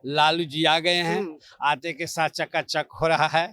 लालू जी आ गए हैं, आते के साथ चकाचक हो रहा है।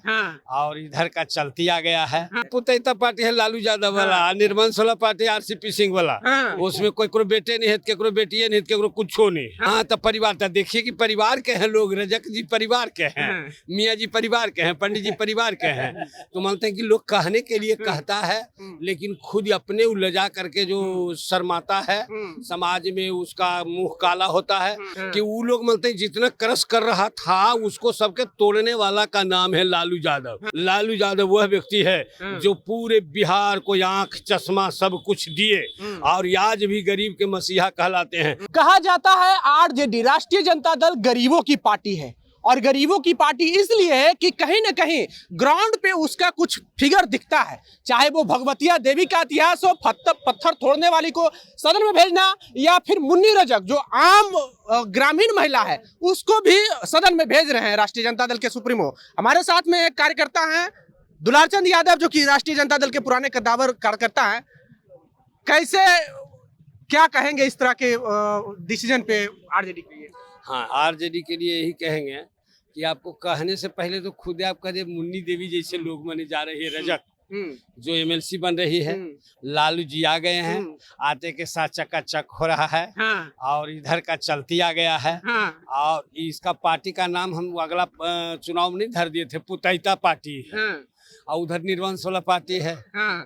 और इधर का चलती आ गया है। पुतैता पार्टी है लालू यादव वाला, निर्वंश वाला पार्टी आरसीपी सिंह वाला। उसमें कोई बेटे नहीं है, केकरो बेटिए नहीं, केकरो कुछो नहीं। हाँ तो परिवार तो देखिए कि परिवार के हैं लोग, रजक जी परिवार के हैं, मियाँ जी परिवार के हैं, पंडित जी परिवार के हैं। तो मानते हैं कि लोग कहने के लिए कहता है, लेकिन खुद अपने उलझा करके जो शर्माता है, समाज में उसका मुंह काला होता है। कि वो लोग मानते हैं जितना क्रश कर रहा था उसको सबके तोड़ने वाला का नाम है लालू यादव। लालू यादव वह व्यक्ति है जो पूरे बिहार को आंख चश्मा सब कुछ दिए और आज भी गरीब के मसीहा कहलाते हैं। कहा जाता है आरजेडी राष्ट्रीय जनता दल गरीबों की पार्टी है, और गरीबों की पार्टी इसलिए है कि कहीं न कहीं ग्राउंड पे उसका कुछ फिगर दिखता है। चाहे वो भगवतिया देवी का इतिहास हो, पत्थर तोड़ने वाली को सदन में भेजना, या फिर मुन्नी रजक जो आम ग्रामीण महिला है उसको भी सदन में भेज रहे हैं राष्ट्रीय जनता दल के सुप्रीमो। हमारे साथ में एक कार्यकर्ता हैं दुलारचंद यादव, जो कि राष्ट्रीय जनता दल के पुराने कद्दावर कार्यकर्ता हैं। कैसे क्या कहेंगे इस तरह के डिसीजन पे आरजेडी के लिए? हाँ, आरजेडी के लिए यही कहेंगे कि आपको कहने से पहले तो खुद आप कहे मुन्नी देवी जैसे लोग माने जा रहे हैं, रजक जो एमएलसी बन रही है। लालू जी आ गए हैं, आते के साथ चकाचक हो रहा है। और इधर का चलती आ गया है। और इसका पार्टी का नाम हम अगला चुनाव नहीं धर दिए थे, पुतैता पार्टी और उधर निर्वंश वाला पार्टी है।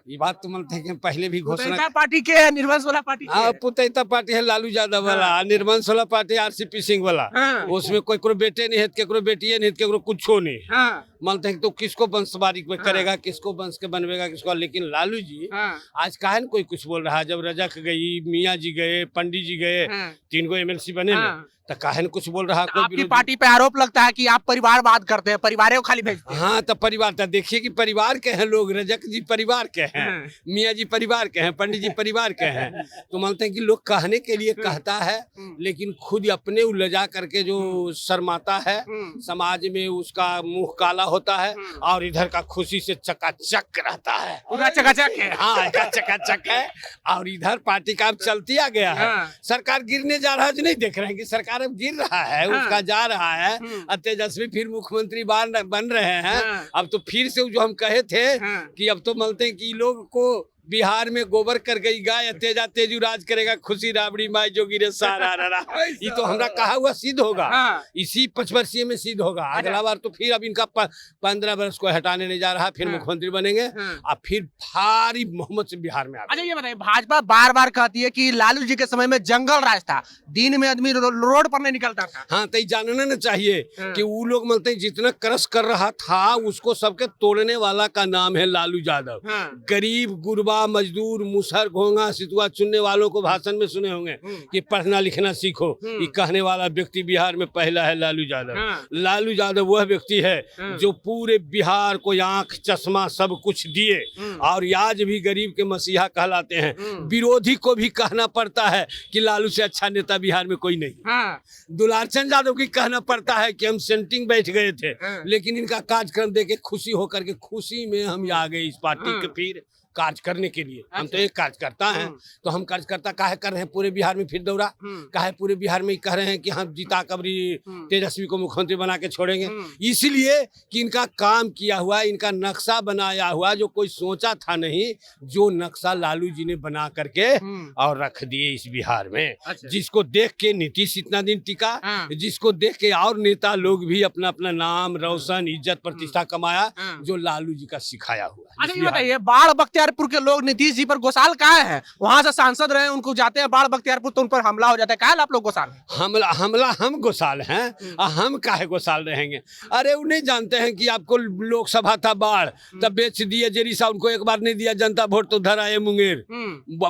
ये बात तो मानते हैं कि पहले भी घोषणा पार्टी के निर्वंश वाला पार्टी पुतैता पार्टी है लालू यादव वाला, निर्वंश वाला पार्टी आरसीपी सिंह वाला। उसमें कोई बेटे नहीं है, केकरो बेटिए नहीं, केकरो कुछो नहीं। मानते हैं तो किसको वंशवारी करेगा, किसको वंश के बनवेगा, किसको। लेकिन लालू जी आज काहे न कोई कुछ बोल रहा है। जब रजक गई, मियाँ जी गए, पंडित जी गए, 3 गो एमएलसी बने ना, तो काहे न कुछ बोल रहा है। आपकी पार्टी पे आरोप लगता है कि आप परिवारवाद करते हैं, परिवारों को खाली भेजते हैं। हाँ तो परिवार तो देखिए कि परिवार के हैं लोग, रजक जी परिवार के हैं, मियाँ जी परिवार के हैं, पंडित जी परिवार के हैं। तो मानते हैं कि लोग कहने के लिए कहता है, लेकिन खुद अपने उलझा करके जो शर्माता है, समाज में उसका मुंह काला होता है। और इधर का खुशी से चकाचक रहता है, पूरा चकाचक है। हाँ चकाचक है। और इधर पार्टी का अब चलती आ गया है। सरकार गिरने जा रहा है, जो नहीं देख रहे हैं कि सरकार अब गिर रहा है, उसका जा रहा है। तेजस्वी फिर मुख्यमंत्री बन रहे हैं। अब तो फिर से जो हम कहे थे कि अब तो मानते हैं कि लोग को बिहार में गोबर कर गई गाय, तेजा तेजू राज करेगा, खुशी राबड़ी माई जो गिरे सारा रहा। ये तो हमरा कहा हुआ सिद्ध होगा, इसी 5 वर्षीय में सिद्ध होगा। अगला बार तो फिर अब इनका 15 वर्ष को हटाने नहीं जा रहा, फिर मुख्यमंत्री बनेंगे और फिर भारी बहुमत से बिहार में। अच्छा ये बताइए, भाजपा बार बार कहती है कि लालू जी के समय में जंगल राज था, दिन में आदमी रोड पर नहीं निकलता था। हाँ तो जानना न चाहिए कि वो लोग मानते हैं जितना क्रश कर रहा था उसको सबके तोड़ने वाला का नाम है लालू यादव। गरीब गुरबा मजदूर मुसहर घोंगा सितुआ चुनने वालों को भाषण में सुने होंगे कि पढ़ना लिखना सीखो। ये कहने वाला व्यक्ति बिहार में पहला है लालू यादव। लालू यादव वह व्यक्ति है जो पूरे बिहार को आंख चश्मा सब कुछ दिए और आज भी गरीब के मसीहा कहलाते हैं। विरोधी को भी कहना पड़ता है कि लालू से अच्छा नेता बिहार में कोई नहीं। दुलारचंद यादव की कहना पड़ता है कि हम सेंटिंग बैठ गए थे, लेकिन इनका कार्यक्रम देख के खुशी होकर के खुशी में हम आ गए इस पार्टी के फिर कार्य करने के लिए। हम तो एक कार्यकर्ता हैं, तो हम कार्यकर्ता काहे कर रहे हैं पूरे बिहार में फिर दौरा, काहे पूरे बिहार में कह रहे हैं कि हम जीता कबरी तेजस्वी को मुख्यमंत्री बना के छोड़ेंगे। इसलिए कि इनका काम किया हुआ, इनका नक्शा बनाया हुआ जो कोई सोचा था नहीं, जो नक्शा लालू जी ने बना करके और रख दिए इस बिहार में। जिसको देख के नीतीश इतना दिन टिका, जिसको देख के और नेता लोग भी अपना अपना नाम रोशन इज्जत प्रतिष्ठा कमाया, जो लालू जी का सिखाया हुआ। अच्छा ये बताइए, बाढ़ बख्तियारपुर के लोग नीतीश जी पर गोसाल कहाँ हैं? वहां से सांसद रहे, उनको जाते हैं बाढ़ बख्तियारपुर तो उन पर हमला हो जाता है। कहाँ आप लोग गोसाल? हमला हम गोसाल हैं, हम काहे गोसाल रहेंगे? अरे वो नहीं जानते हैं कि आपको लोकसभा था बाढ़, तब बेच दिए जेरीसा, उनको एक बार नहीं दिया जनता वोट तो उधर आए मुंगेर।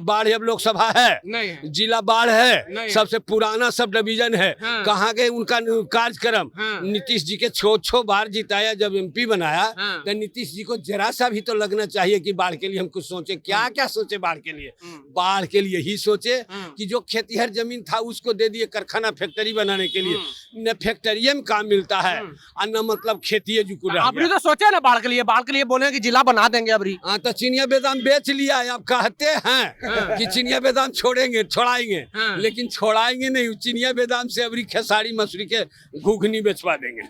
बाढ़ अब लोकसभा है नहीं, जिला बाढ़ है, सबसे पुराना सब डिवीजन है। कहाँ गए उनका कार्यक्रम? नीतीश जी के छो बार जिताया, जब MP बनाया तो नीतीश जी को जरा सा भी तो लगना चाहिए कि बाढ़ के लिए हम कुछ सोचे, क्या क्या सोचे बाढ़ के लिए? बाढ़ के लिए ही सोचे कि जो खेतीहर जमीन था उसको दे दिए कारखाना फैक्ट्री बनाने के लिए। न फैक्ट्री में काम मिलता है और न मतलब खेती जुकू रह अभी तो सोचे ना बाढ़ के लिए बोले कि जिला बना देंगे अभी। हाँ, तो चिनिया बेदाम बेच लिया है। अब कहते हैं कि चिनिया बेदाम छोड़ाएंगे, लेकिन छोड़ाएंगे नहीं। चिनिया बेदाम से अभी खेसारी मसूरी के घुघनी बेचवा देंगे।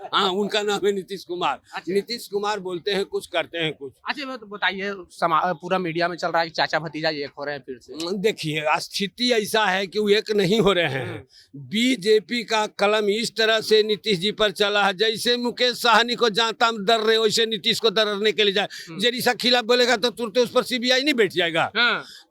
हाँ, उनका नाम है नीतीश कुमार। नीतीश कुमार बोलते हैं कुछ, करते हैं कुछ। अच्छा, तो बताइए, पूरा मीडिया में चल रहा है कि चाचा भतीजा एक हो रहे हैं फिर से। देखिए, स्थिति ऐसा है कि वो एक नहीं हो रहे हैं। बीजेपी का कलम इस तरह से नीतीश जी पर चला है, जैसे मुकेश साहनी को जानता दर रहे वैसे नीतीश को दरने के लिए जाए। जरीसा खिलाफ बोलेगा तो तुरंत उस पर सीबीआई नहीं बैठ जाएगा।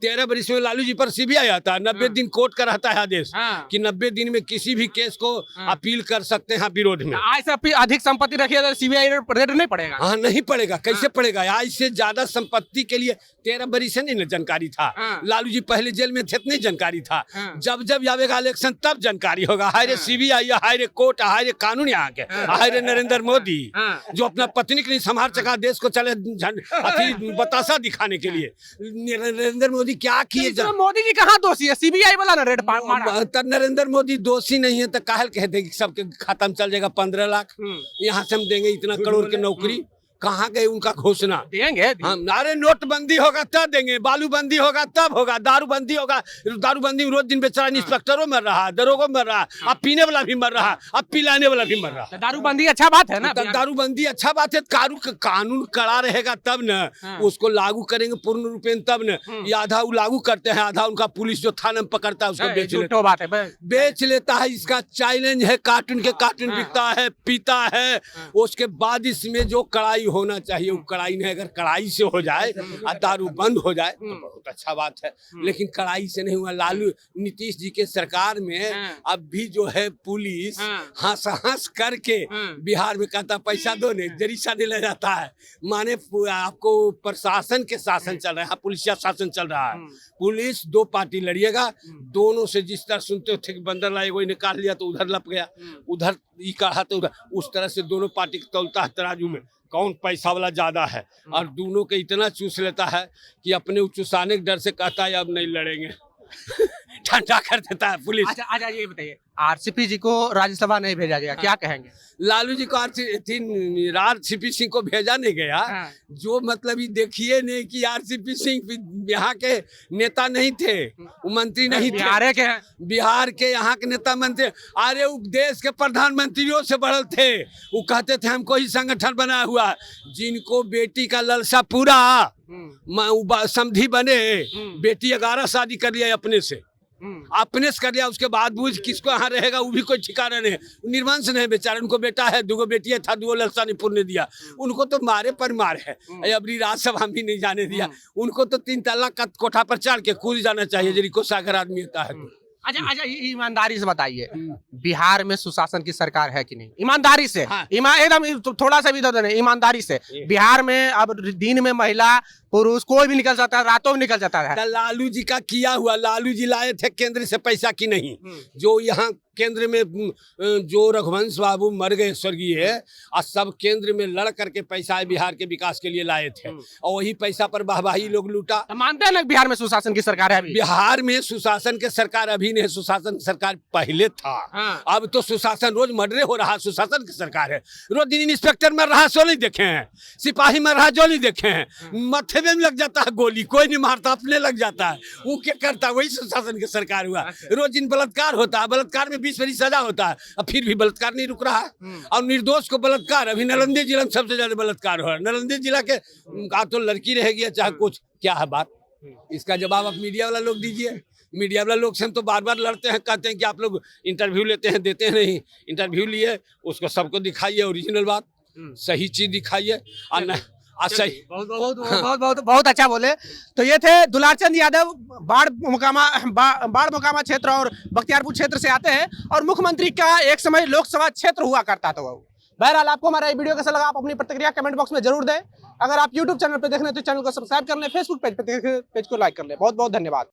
13 बरस में लालू जी पर सीबीआई आता है, 90 दिन कोर्ट का रहता है आदेश कि 90 दिन में किसी भी केस को अपील कर सकते हैं विरोध में। ऐसा अधिक संपत्ति रखिए तो सीबीआई रेड नहीं पड़ेगा। हाँ, नहीं पड़ेगा। कैसे पड़ेगा? आज से ज्यादा संपत्ति के लिए 13 बरस से नहीं जानकारी था। लालू जी पहले जेल में थे, नहीं जानकारी था। जब जब आवेगा इलेक्शन तब जानकारी होगा। हाय रे सीबीआई, हाय रे कोर्ट, हाय रे कानून यहाँ के, हाय रे नरेंद्र मोदी जो अपना पत्नी के लिए संभाल सका देश को, चले बतासा दिखाने के लिए। नरेंद्र मोदी क्या किए? मोदी जी कहाँ दोषी है? सीबीआई वाला ना रेड मारा। नरेंद्र मोदी दोषी नहीं है तो काहे कहते कि सबके खाता में चल जाएगा 15 लाख, यहाँ से हम देंगे इतना करोड़ की नौकरी। कहाँ गए उनका घोषणा? देंगे हम। अरे नोटबंदी होगा तब देंगे, बालूबंदी होगा तब होगा, दारूबंदी होगा। दारूबंदी में रोज दिन बेचारा इंस्पेक्टरों मर रहा है, दरोगों मर रहा है, अब पीने वाला भी मर रहा है, अब पिलाने वाला भी मर रहा है। दारूबंदी अच्छा बात है ना? दारूबंदी अच्छा बात है। कानून कड़ा रहेगा तब न उसको लागू करेंगे पूर्ण रूपेण, तब न। ये आधा वो लागू करते हैं, आधा उनका पुलिस जो थाने में पकड़ता है उसको बेच लेता है। इसका चैलेंज है, कार्टून के कार्टून बिकता है, पीता है। उसके बाद इसमें जो कड़ाई होना चाहिए वो कड़ाई नहीं। अगर कड़ाई से हो जाए और दारू बंद हो जाए तो बहुत अच्छा बात है, लेकिन कड़ाई से नहीं हुआ। लालू नीतीश जी के सरकार में अब भी जो है पुलिस हंस करके बिहार में कहता पैसा दो, नहीं जरीसा नहीं ले जाता है। माने आपको प्रशासन के शासन चल रहा है, पुलिसिया शासन चल रहा है। पुलिस 2 पार्टी लड़िएगा, दोनों से जिस तरह सुनते थे कि बंदर लाए वही निकाल लिया तो उधर लप गया, उधर ये कहा तो उधर, उस तरह से दोनों पार्टी को तौलता है तराजू में कौन पैसा वाला ज्यादा है, और दोनों के इतना चूस लेता है कि अपने चुसाने के डर से कहता है अब नहीं लड़ेंगे। ठंडा कर देता है पुलिस। अच्छा, ये बताइए, आरसीपी जी को राज्यसभा नहीं भेजा गया, क्या कहेंगे? लालू जी को आरसीपी सिंह को भेजा नहीं गया। जो मतलब ये देखिए नहीं कि आरसीपी सिंह यहाँ के नेता नहीं थे, वो मंत्री नहीं थे, बिहार के यहाँ के नेता मंत्री। अरे वो देश के प्रधानमंत्रियों से बढ़ल थे। वो कहते थे हमको ही संगठन बनाया हुआ। जिनको बेटी का ललसा पूरा समधी बने, बेटी 11 शादी कर लिया अपने से कर लिया, उसके बाद बूझ किसको यहाँ रहेगा वो भी कोई ठिकाना नहीं। निर्वंश नहीं बेचारे, उनको बेटा है, 2 बेटियां था, 2 ललसा नहीं पूर्ण दिया। उनको तो मारे पर मार है। अबरी राज्यसभा भी नहीं जाने दिया। उनको तो 3 तल्ला का कोठा पर चढ़ के कूद जाना चाहिए जिनको सागर आदमी होता है। अच्छा, ईमानदारी से बताइए, बिहार में सुशासन की सरकार है कि नहीं? ईमानदारी से, एकदम थोड़ा सा भी नहीं, ईमानदारी से। बिहार में अब दिन में महिला पुरुष कोई भी निकल जाता है, रातों में निकल जाता है। लालू जी का किया हुआ, लालू जी लाए थे केंद्र से पैसा की नहीं। जो यहाँ केंद्र में जो रघुवंश बाबू मर गए स्वर्गीय, और सब केंद्र में लड़ करके पैसा बिहार के विकास के लिए लाए थे, और वही पैसा पर वाहवाही लोग लूटा। मानते हैं ना बिहार में सुशासन की सरकार है? बिहार में सुशासन के सरकार अभी नहीं, सुशासन सरकार पहले था। अब तो सुशासन रोज मर्डरे हो रहा, सुशासन की सरकार है। रोज दिन इंस्पेक्टर मर रहा सो नहीं देखे हैं, सिपाही मर रहा जो नहीं देखे हैं, मथे में लग जाता है गोली, कोई नहीं मारता, अपने लग जाता है। वो क्या करता है? वही सुशासन की सरकार हुआ। रोज दिन बलात्कार होता है, बलात्कार में 20 बड़ी सजा होता है, अब फिर भी बलात्कार नहीं रुक रहा है। और निर्दोष को बलात्कार, अभी नालंदा जिला में सबसे ज्यादा बलात्कार हो रहा है। नालंदा जिला के तो लड़की रहेगी चाहे कुछ, क्या है बात? इसका जवाब आप मीडिया वाला लोग दीजिए। मीडिया वाला लोग से हम तो बार बार लड़ते हैं, कहते हैं कि आप लोग इंटरव्यू लेते हैं, देते हैं नहीं। इंटरव्यू लिए उसको सबको दिखाइए, ओरिजिनल बात, सही चीज दिखाइए। बहुत अच्छा बोले। तो ये थे दुलारचंद यादव, बाढ़ मोकामा क्षेत्र और बख्तियारपुर क्षेत्र से आते हैं, और मुख्यमंत्री का एक समय लोकसभा क्षेत्र हुआ करता था वो। बहरहाल, आपको हमारा ये वीडियो कैसा लगा, आप अपनी प्रतिक्रिया कमेंट बॉक्स में जरूर दें। अगर आप यूट्यूब चैनल पर देख रहे हैं तो चैनल को सब्सक्राइब कर लें, फेसबुक पेज को लाइक कर लें। बहुत बहुत धन्यवाद।